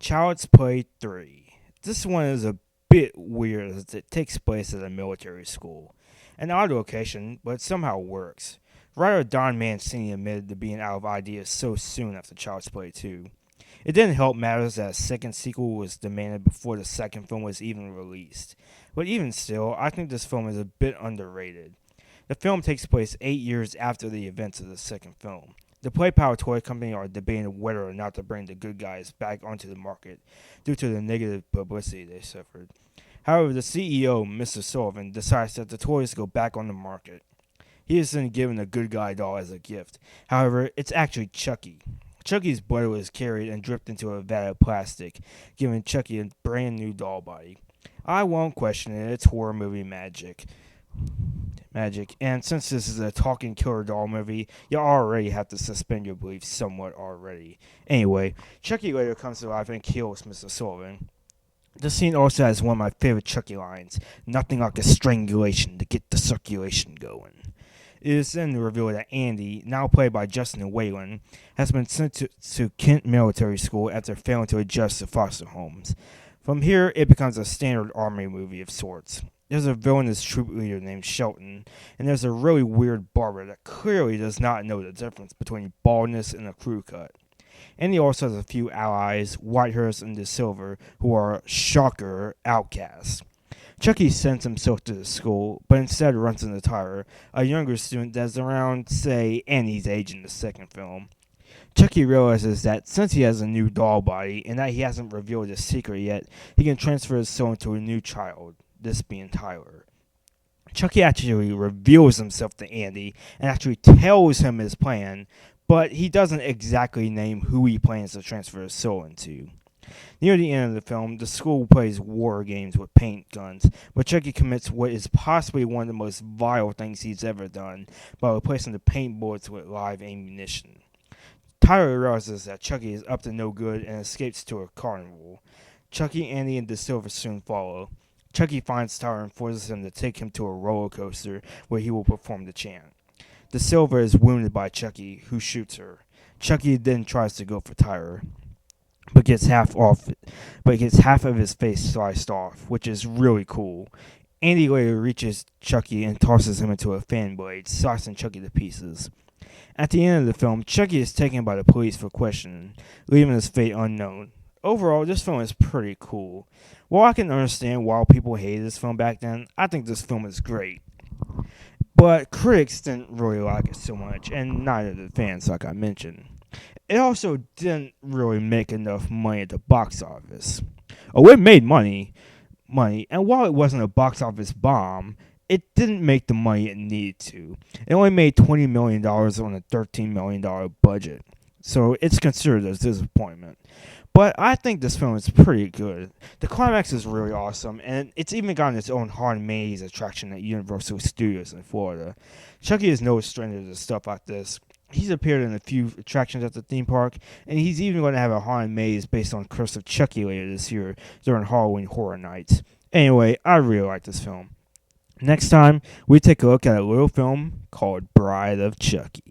Child's Play 3. This one is a bit weird as it takes place at a military school. An odd location, but it somehow works. Writer Don Mancini admitted to being out of ideas so soon after Child's Play 2. It didn't help matters that a second sequel was demanded before the second film was even released. But even still, I think this film is a bit underrated. The film takes place 8 years after the events of the second film. The PlayPower Toy Company are debating whether or not to bring the good guys back onto the market due to the negative publicity they suffered. However, the CEO, Mr. Sullivan, decides that the toys go back on the market. He is then given a good guy doll as a gift. However, it's actually Chucky. Chucky's blood was carried and dripped into a vat of plastic, giving Chucky a brand new doll body. I won't question it, it's horror movie magic. And since this is a talking killer doll movie, you already have to suspend your belief somewhat already. Anyway, Chucky later comes to life and kills Mr. Sullivan. The scene also has one of my favorite Chucky lines, "Nothing like a strangulation to get the circulation going." It is then revealed that Andy, now played by Justin Whalen, has been sent to Kent Military School after failing to adjust to foster homes. From here, it becomes a standard army movie of sorts. There's a villainous troop leader named Shelton, and there's a really weird barber that clearly does not know the difference between baldness and a crew cut. And he also has a few allies, Whitehurst and De Silver, who are, shocker, outcasts. Chucky sends himself to the school, but instead runs into Tyler, a younger student that's around, say, Annie's age in the second film. Chucky realizes that since he has a new doll body and that he hasn't revealed his secret yet, he can transfer his soul into a new child, this being Tyler. Chucky actually reveals himself to Andy and actually tells him his plan, but he doesn't exactly name who he plans to transfer his soul into. Near the end of the film, the school plays war games with paint guns, but Chucky commits what is possibly one of the most vile things he's ever done by replacing the paint bullets with live ammunition. Tyler realizes that Chucky is up to no good and escapes to a carnival. Chucky, Andy, and De Silva soon follow. Chucky finds Tyler and forces him to take him to a roller coaster where he will perform the chant. De Silva is wounded by Chucky, who shoots her. Chucky then tries to go for Tyler, but gets half of his face sliced off, which is really cool. Andy later reaches Chucky and tosses him into a fan blade, slicing Chucky to pieces. At the end of the film, Chucky is taken by the police for questioning, leaving his fate unknown. Overall, this film is pretty cool. While I can understand why people hated this film back then, I think this film is great. But critics didn't really like it so much, and neither did fans, like I mentioned. It also didn't really make enough money at the box office. Oh, it made money, and while it wasn't a box office bomb, it didn't make the money it needed to. It only made $20 million on a $13 million budget, so it's considered a disappointment. But I think this film is pretty good. The climax is really awesome, and it's even gotten its own Haunted Maze attraction at Universal Studios in Florida. Chucky is no stranger to stuff like this. He's appeared in a few attractions at the theme park, and he's even going to have a Haunted Maze based on Curse of Chucky later this year during Halloween Horror Nights. Anyway, I really like this film. Next time, we take a look at a little film called Bride of Chucky.